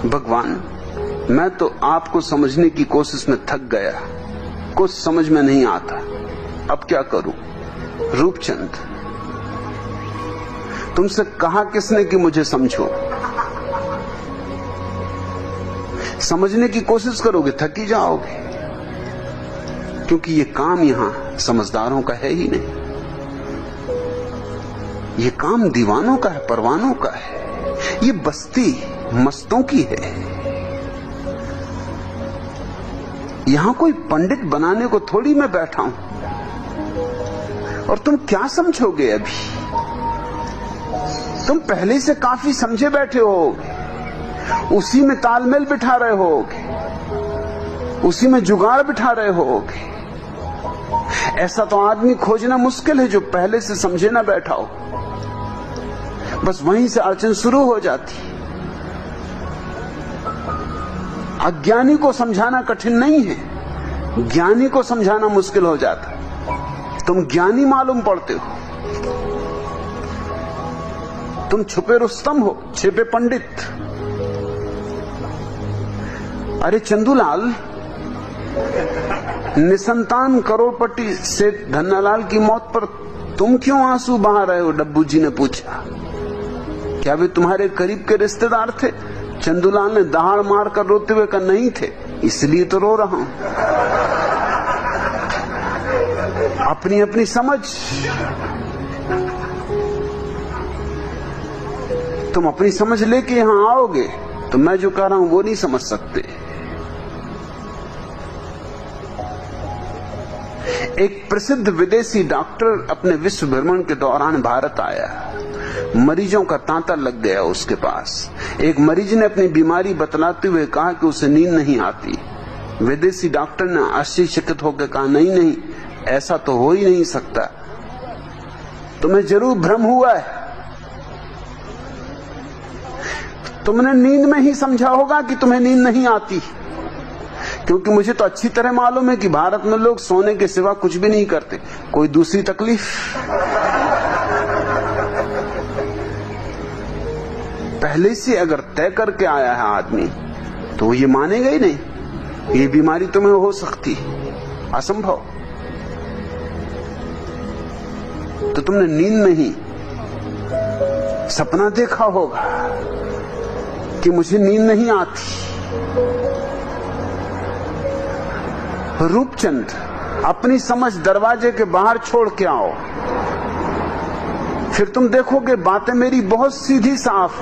भगवान, मैं तो आपको समझने की कोशिश में थक गया, कुछ समझ में नहीं आता, अब क्या करूं? रूपचंद, तुमसे कहा किसने कि मुझे समझो? समझने की कोशिश करोगे थक ही जाओगे, क्योंकि ये काम यहां समझदारों का है ही नहीं। ये काम दीवानों का है, परवानों का है। ये बस्ती मस्तों की है। यहां कोई पंडित बनाने को थोड़ी मैं बैठा हूं। और तुम क्या समझोगे? अभी तुम पहले से काफी समझे बैठे होगे, उसी में तालमेल बिठा रहे होगे, उसी में जुगाड़ बिठा रहे होगे। ऐसा तो आदमी खोजना मुश्किल है जो पहले से समझे ना बैठा हो। बस वहीं से अड़चन शुरू हो जाती। अज्ञानी को समझाना कठिन नहीं है, ज्ञानी को समझाना मुश्किल हो जाता। तुम ज्ञानी मालूम पड़ते हो, तुम छुपे रुस्तम हो, छिपे पंडित। अरे चंदूलाल, निसंतान करोड़पति से धन्नालाल की मौत पर तुम क्यों आंसू बहा रहे हो? डब्बू जी ने पूछा। क्या वे तुम्हारे करीब के रिश्तेदार थे? चंदूलाल ने दहाड़ मार कर रोते हुए कहा, नहीं थे, इसलिए तो रो रहा हूं। अपनी अपनी समझ। तुम अपनी समझ लेके यहां आओगे तो मैं जो कह रहा हूं वो नहीं समझ सकते। एक प्रसिद्ध विदेशी डॉक्टर अपने विश्व भ्रमण के दौरान भारत आया। मरीजों का तांता लग गया उसके पास। एक मरीज ने अपनी बीमारी बतलाते हुए कहा कि उसे नींद नहीं आती। विदेशी डॉक्टर ने आश्चर्यचकित होकर कहा, नहीं नहीं, ऐसा तो हो ही नहीं सकता, तुम्हें जरूर भ्रम हुआ है। तुमने नींद में ही समझा होगा कि तुम्हें नींद नहीं आती, क्योंकि मुझे तो अच्छी तरह मालूम है कि भारत में लोग सोने के सिवा कुछ भी नहीं करते। कोई दूसरी तकलीफ? पहले से अगर तय करके आया है आदमी तो वो ये मानेगा ही नहीं, ये बीमारी तुम्हें हो सकती, असंभव। तो तुमने नींद में ही सपना देखा होगा कि मुझे नींद नहीं आती। रूपचंद, अपनी समझ दरवाजे के बाहर छोड़ के आओ, फिर तुम देखोगे बातें मेरी बहुत सीधी साफ।